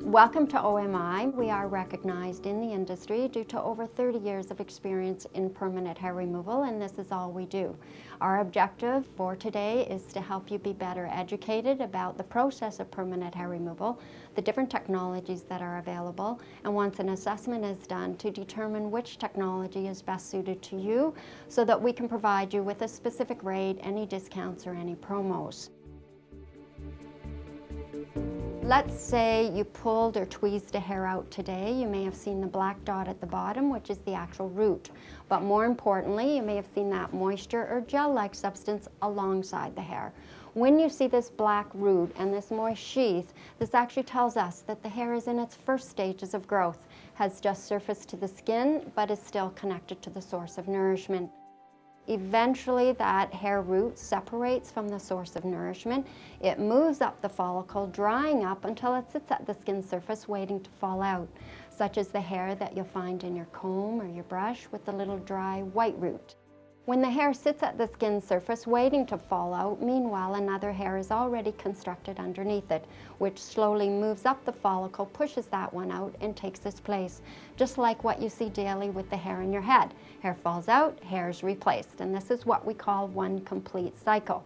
Welcome to OMI. We are recognized in the industry due to over 30 years of experience in permanent hair removal, and this is all we do. Our objective for today is to help you be better educated about the process of permanent hair removal, the different technologies that are available, and once an assessment is done, to determine which technology is best suited to you so that we can provide you with a specific rate, any discounts, or any promos. Let's say you pulled or tweezed a hair out today. You may have seen the black dot at the bottom, which is the actual root. But more importantly, you may have seen that moisture or gel-like substance alongside the hair. When you see this black root and this moist sheath, this actually tells us that the hair is in its first stages of growth, has just surfaced to the skin, but is still connected to the source of nourishment. Eventually, that hair root separates from the source of nourishment. It moves up the follicle, drying up until it sits at the skin surface waiting to fall out, such as the hair that you'll find in your comb or your brush with the little dry white root. When the hair sits at the skin surface waiting to fall out, meanwhile another hair is already constructed underneath it, which slowly moves up the follicle, pushes that one out, and takes its place. Just like what you see daily with the hair in your head. Hair falls out, hair is replaced, and this is what we call one complete cycle.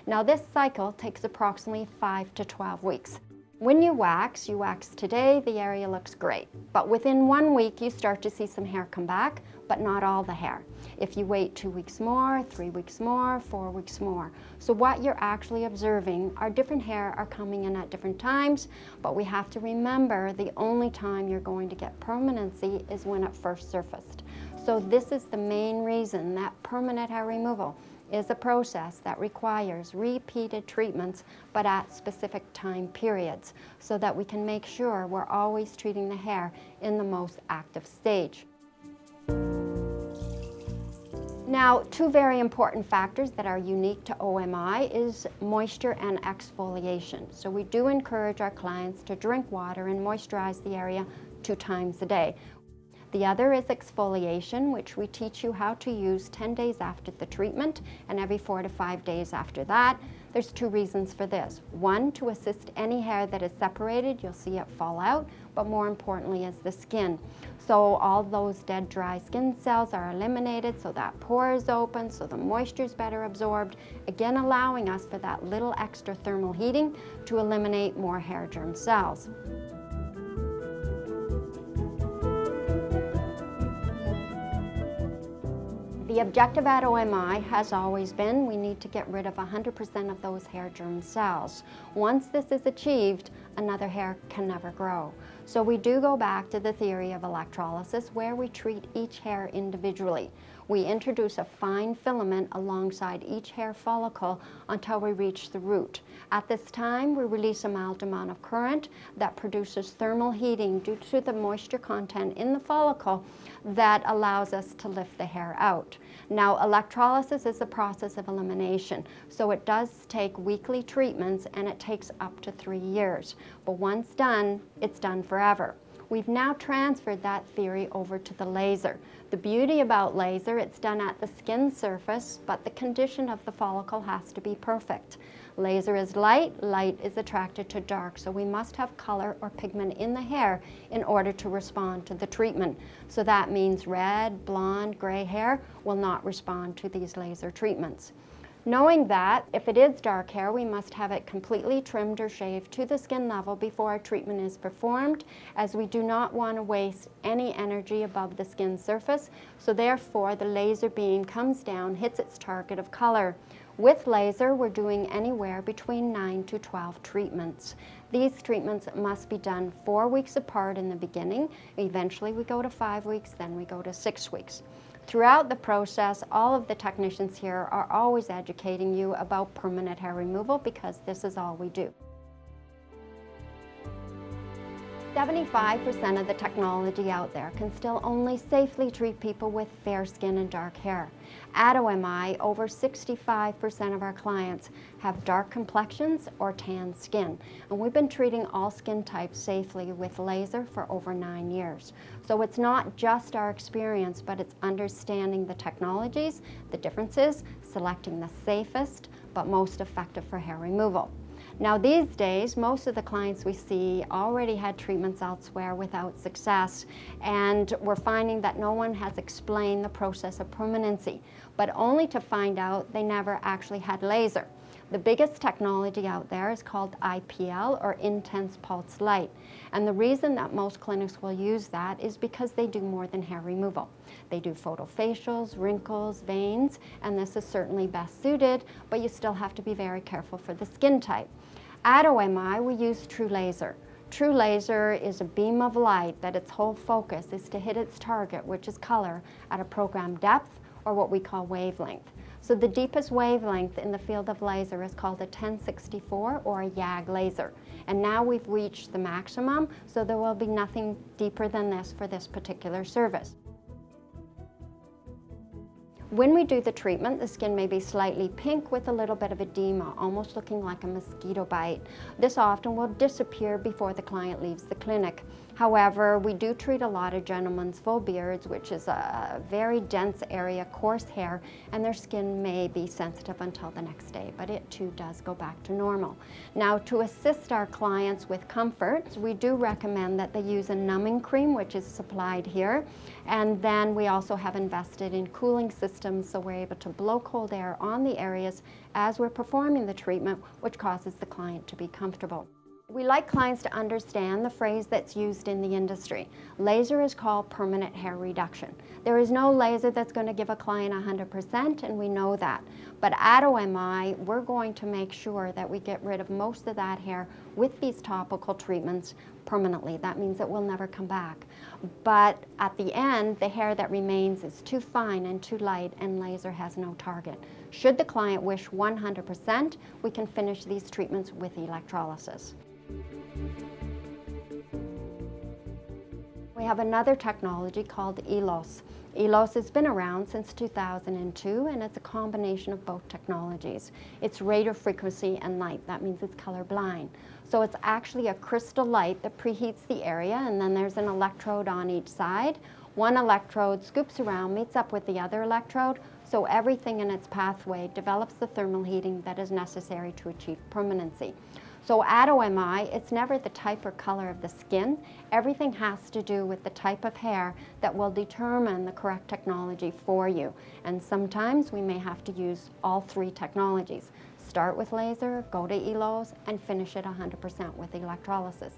Now this cycle takes approximately 5 to 12 weeks. When you wax today, the area looks great. But within 1 week, you start to see some hair come back, but not all the hair. If you wait 2 weeks more, 3 weeks more, 4 weeks more. So what you're actually observing are different hair are coming in at different times, but we have to remember the only time you're going to get permanency is when it first surfaced. So this is the main reason that permanent hair removal is a process that requires repeated treatments, but at specific time periods, so that we can make sure we're always treating the hair in the most active stage. Now, two very important factors that are unique to OMI is moisture and exfoliation. So we do encourage our clients to drink water and moisturize the area 2 times a day. The other is exfoliation, which we teach you how to use 10 days after the treatment and every 4 to 5 days after that. There's 2 reasons for this. One, to assist any hair that is separated, you'll see it fall out, but more importantly is the skin. So all those dead, dry skin cells are eliminated, so that pore is open, so the moisture is better absorbed, again allowing us for that little extra thermal heating to eliminate more hair germ cells. The objective at OMI has always been we need to get rid of 100% of those hair germ cells. Once this is achieved, another hair can never grow. So we do go back to the theory of electrolysis where we treat each hair individually. We introduce a fine filament alongside each hair follicle until we reach the root. At this time, we release a mild amount of current that produces thermal heating due to the moisture content in the follicle that allows us to lift the hair out. Now, electrolysis is a process of elimination, so it does take weekly treatments and it takes up to 3 years. But once done, it's done forever. We've now transferred that theory over to the laser. The beauty about laser, it's done at the skin surface, but the condition of the follicle has to be perfect. Laser is light, light is attracted to dark, so we must have color or pigment in the hair in order to respond to the treatment. So that means red, blonde, gray hair will not respond to these laser treatments. Knowing that, if it is dark hair, we must have it completely trimmed or shaved to the skin level before a treatment is performed, as we do not want to waste any energy above the skin surface, so therefore the laser beam comes down, hits its target of color. With laser, we're doing anywhere between 9 to 12 treatments. These treatments must be done 4 weeks apart in the beginning. Eventually we go to 5 weeks, then we go to 6 weeks. Throughout the process, all of the technicians here are always educating you about permanent hair removal because this is all we do. 75% of the technology out there can still only safely treat people with fair skin and dark hair. At OMI, over 65% of our clients have dark complexions or tan skin, and we've been treating all skin types safely with laser for over 9 years. So it's not just our experience, but it's understanding the technologies, the differences, selecting the safest but most effective for hair removal. Now these days, most of the clients we see already had treatments elsewhere without success, and we're finding that no one has explained the process of permanency, but only to find out they never actually had laser. The biggest technology out there is called IPL, or intense pulse light. And the reason that most clinics will use that is because they do more than hair removal. They do photofacials, wrinkles, veins, and this is certainly best suited, but you still have to be very careful for the skin type. At OMI, we use True Laser. True Laser is a beam of light that its whole focus is to hit its target, which is color, at a programmed depth, or what we call wavelength. So the deepest wavelength in the field of laser is called a 1064 or a YAG laser. And now we've reached the maximum, so there will be nothing deeper than this for this particular service. When we do the treatment, the skin may be slightly pink with a little bit of edema, almost looking like a mosquito bite. This often will disappear before the client leaves the clinic. However, we do treat a lot of gentlemen's full beards, which is a very dense area, coarse hair, and their skin may be sensitive until the next day, but it too does go back to normal. Now, to assist our clients with comfort, we do recommend that they use a numbing cream, which is supplied here, and then we also have invested in cooling systems, so we're able to blow cold air on the areas as we're performing the treatment, which causes the client to be comfortable. We like clients to understand the phrase that's used in the industry. Laser is called permanent hair reduction. There is no laser that's going to give a client 100%, and we know that. But at OMI, we're going to make sure that we get rid of most of that hair with these topical treatments permanently. That means it will never come back. But at the end, the hair that remains is too fine and too light, and laser has no target. Should the client wish 100%, we can finish these treatments with electrolysis. We have another technology called ELOS. ELOS has been around since 2002, and it's a combination of both technologies. It's radio frequency and light. That means it's color blind. So it's actually a crystal light that preheats the area, and then there's an electrode on each side. One electrode scoops around, meets up with the other electrode, so everything in its pathway develops the thermal heating that is necessary to achieve permanency. So at OMI, it's never the type or color of the skin. Everything has to do with the type of hair that will determine the correct technology for you. And sometimes we may have to use all three technologies. Start with laser, go to ELOS, and finish it 100% with electrolysis.